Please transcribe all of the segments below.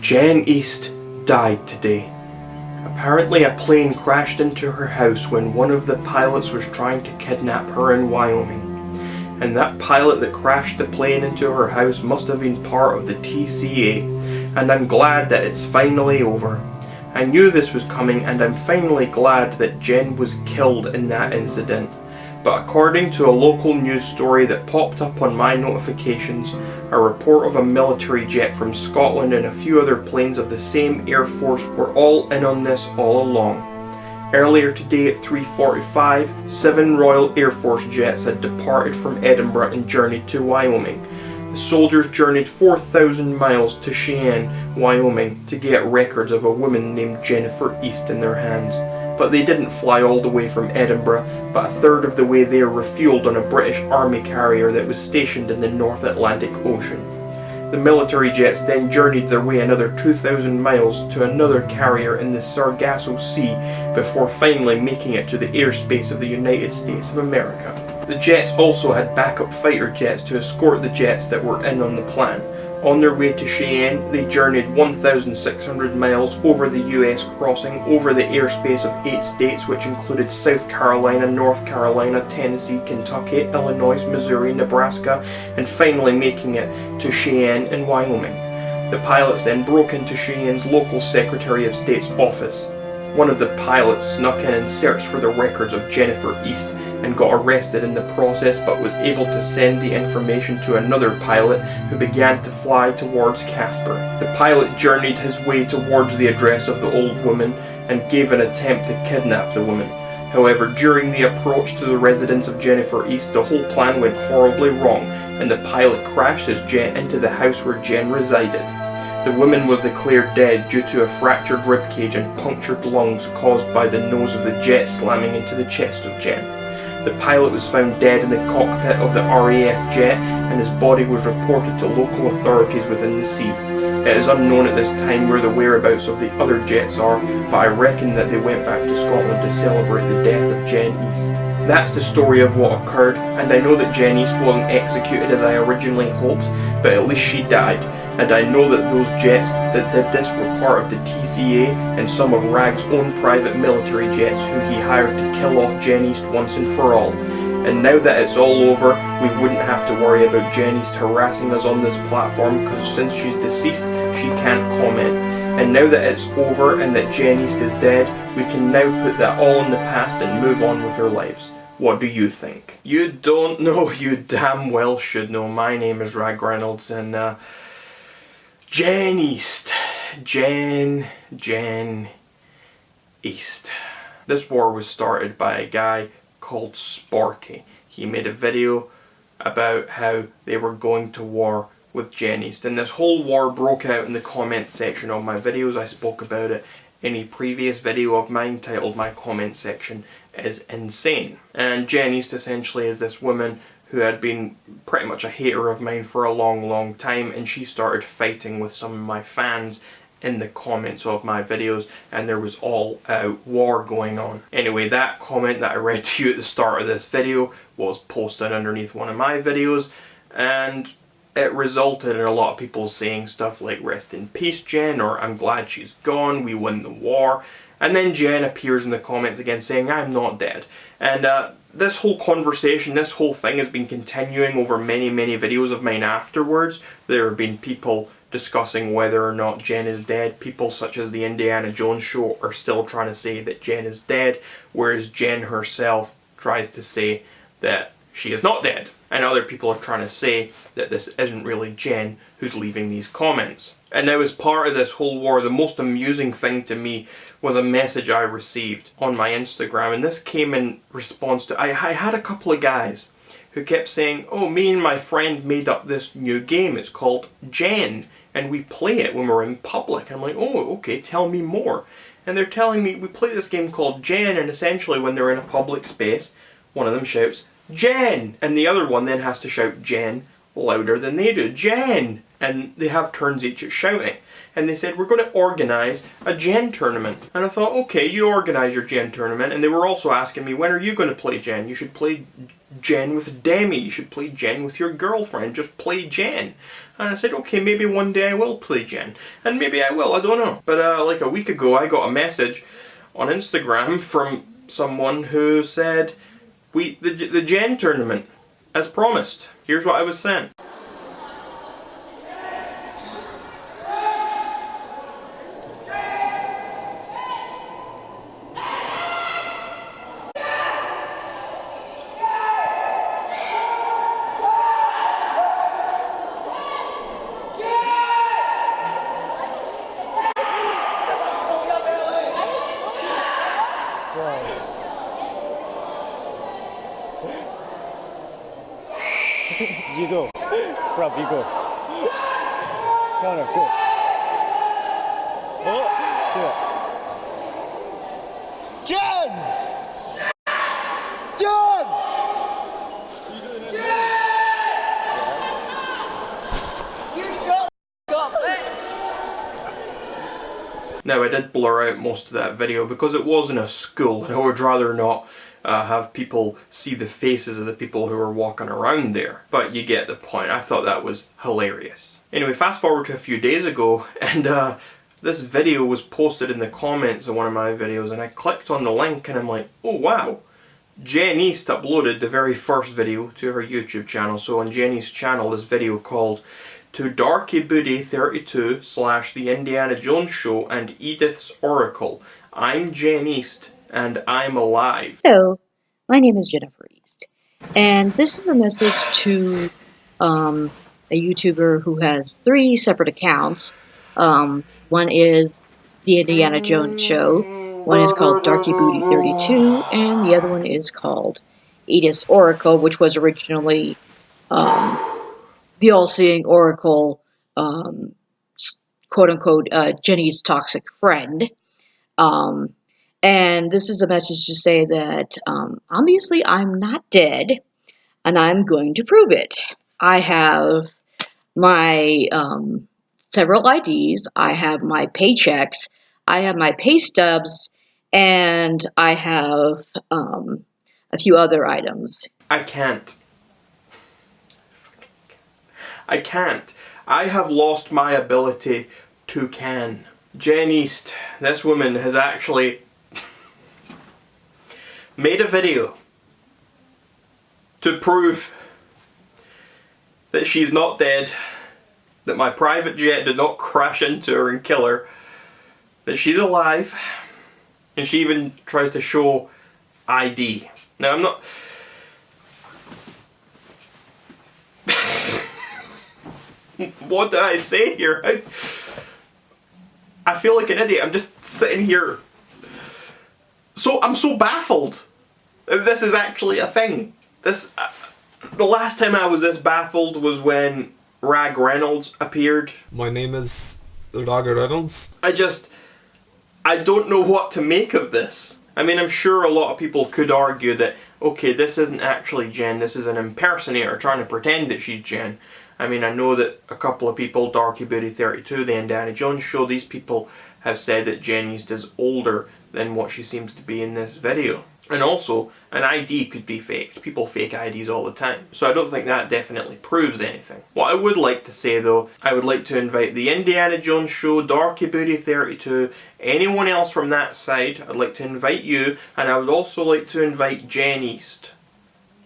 Jenn East died today. Apparently a plane crashed into her house when one of the pilots was trying to kidnap her in Wyoming. And that pilot that crashed the plane into her house must have been part of the TCA, and I'm glad that it's finally over. I knew this was coming, and I'm finally glad that Jenn was killed in that incident. But according to a local news story that popped up on my notifications, a report of a military jet from Scotland and a few other planes of the same Air Force were all in on this all along. Earlier today at 3:45, 7 Royal Air Force jets had departed from Edinburgh and journeyed to Wyoming. The soldiers journeyed 4,000 miles to Cheyenne, Wyoming to get records of a woman named Jennifer East in their hands. But they didn't fly all the way from Edinburgh, but a third of the way they were refueled on a British Army carrier that was stationed in the North Atlantic Ocean. The military jets then journeyed their way another 2,000 miles to another carrier in the Sargasso Sea before finally making it to the airspace of the United States of America. The jets also had backup fighter jets to escort the jets that were in on the plan. On their way to Cheyenne, they journeyed 1,600 miles over the US, crossing over the airspace of 8 states, which included South Carolina, North Carolina, Tennessee, Kentucky, Illinois, Missouri, Nebraska, and finally making it to Cheyenne in Wyoming. The pilots then broke into Cheyenne's local Secretary of State's office. One of the pilots snuck in and searched for the records of Jennifer East, and got arrested in the process, but was able to send the information to another pilot who began to fly towards Casper. The pilot journeyed his way towards the address of the old woman and gave an attempt to kidnap the woman. However, during the approach to the residence of Jennifer East, the whole plan went horribly wrong, and the pilot crashed his jet into the house where Jenn resided. The woman was declared dead due to a fractured ribcage and punctured lungs caused by the nose of the jet slamming into the chest of Jenn. The pilot was found dead in the cockpit of the RAF jet, and his body was reported to local authorities within the sea. It is unknown at this time where the whereabouts of the other jets are, but I reckon that they went back to Scotland to celebrate the death of Jenn East. That's the story of what occurred, and I know that Jenn East wasn't executed as I originally hoped, but at least she died. And I know that those jets that did this were part of the TCA and some of Rag's own private military jets who he hired to kill off Jenn East once and for all. And now that it's all over, we wouldn't have to worry about Jenn East harassing us on this platform, because since she's deceased, she can't comment. And now that it's over and that Jenn East is dead, we can now put that all in the past and move on with our lives. What do you think? You don't know, you damn well should know. My name is Ragreynolds, and Jenn East. Jenn East. This war was started by a guy called Sporky. He made a video about how they were going to war with Jenn East, and this whole war broke out in the comment section of my videos. I spoke about it in a previous video of mine titled "My Comment Section is Insane." And Jenn East essentially is this woman who had been pretty much a hater of mine for a long time, and she started fighting with some of my fans in the comments of my videos, and there was all out war going on. Anyway, that comment that I read to you at the start of this video was posted underneath one of my videos, and it resulted in a lot of people saying stuff like "Rest in peace, Jenn," or "I'm glad she's gone, we win the war." And then Jenn appears in the comments again saying, "I'm not dead." And this whole conversation, this whole thing has been continuing over many videos of mine afterwards. There have been people discussing whether or not Jenn is dead. People such as the Indiana Jones show are still trying to say that Jenn is dead, whereas Jenn herself tries to say that she is not dead. And other people are trying to say that this isn't really Jenn who's leaving these comments. And now, as part of this whole war, the most amusing thing to me was a message I received on my Instagram, and this came in response to, I had a couple of guys who kept saying, "Oh, me and my friend made up this new game, it's called Jenn, and we play it when we're in public." I'm like, "Oh, okay, tell me more." And they're telling me, we play this game called Jenn, and essentially when they're in a public space, one of them shouts, "Jenn!" and the other one then has to shout Jenn louder than they do. "Jenn!" And they have turns each at shouting. And they said, "We're going to organise a Jenn tournament." And I thought, okay, you organise your Jenn tournament. And they were also asking me, when are you going to play Jenn? You should play Jenn with Demi. You should play Jenn with your girlfriend. Just play Jenn. And I said, okay, maybe one day I will play Jenn. And maybe I will, I don't know. But like a week ago I got a message on Instagram from someone who said, the Jenn tournament, as promised. Here's what I was sent. You go. Prop, you go. Counter, go. Oh, do it. Jenn! Jenn! You shut up, man! Now I did blur out most of that video because it was in a school and I would rather not have people see the faces of the people who were walking around there. But you get the point. I thought that was hilarious. Anyway, fast forward to a few days ago and this video was posted in the comments of one of my videos and I clicked on the link and I'm like, oh wow. Jenn East uploaded the very first video to her YouTube channel. So on Jenn East's channel, this video called To Darky Booty 32 / The Indiana Jones Show and Edith's Oracle. I'm Jenn East and I'm alive. Hello, my name is Jennifer East, and this is a message to a YouTuber who has 3 separate accounts. One is The Indiana Jones Show, one is called Darky Booty 32, and the other one is called Edith's Oracle, which was originally the all-seeing Oracle, quote-unquote, Jenny's toxic friend. And this is a message to say that, obviously I'm not dead, and I'm going to prove it. I have my several IDs, I have my paychecks, I have my pay stubs, and I have a few other items. I can't. I have lost my ability to can. Jenn East, this woman has actually made a video to prove that she's not dead, that my private jet did not crash into her and kill her, that she's alive, and she even tries to show ID. Now I'm not... What did I say here? I feel like an idiot. I'm just sitting here. I'm so baffled. This is actually a thing. The last time I was this baffled was when Ragreynolds appeared. My name is Ragreynolds. I don't know what to make of this. I mean, I'm sure a lot of people could argue that, okay, this isn't actually Jenn, this is an impersonator trying to pretend that she's Jenn. I mean, I know that a couple of people, Darky Booty 32, the Indiana Jones Show, these people have said that Jenn East is older than what she seems to be in this video. And also, an ID could be faked. People fake IDs all the time. So I don't think that definitely proves anything. What I would like to say though, I would like to invite the Indiana Jones Show, Darky Booty 32, anyone else from that side, I'd like to invite you, and I would also like to invite Jenn East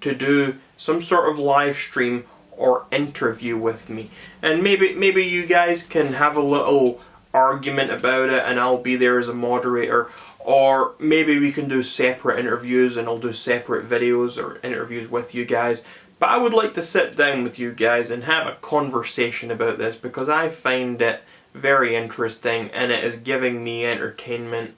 to do some sort of live stream or interview with me. And maybe you guys can have a little argument about it and I'll be there as a moderator, or maybe we can do separate interviews and I'll do separate videos or interviews with you guys. But I would like to sit down with you guys and have a conversation about this because I find it very interesting and it is giving me entertainment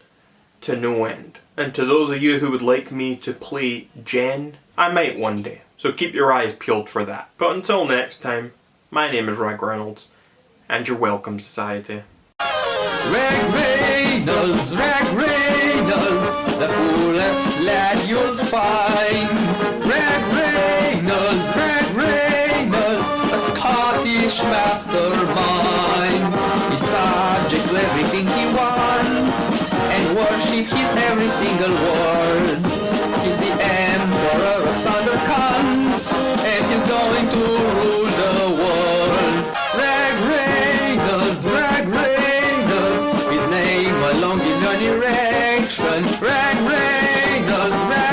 to no end. And to those of you who would like me to play Jenn, I might one day. So keep your eyes peeled for that. But until next time, my name is Ragreynolds, and you're welcome, society. Ragreynolds, Ragreynolds, the coolest lad you'll find. Ragreynolds, Ragreynolds, a Scottish mastermind. He's subject to everything he wants, and worship his every single word. He's the emperor of Thundercons, and he's going to rule the world. song gives you an erection. Rag Reynolds,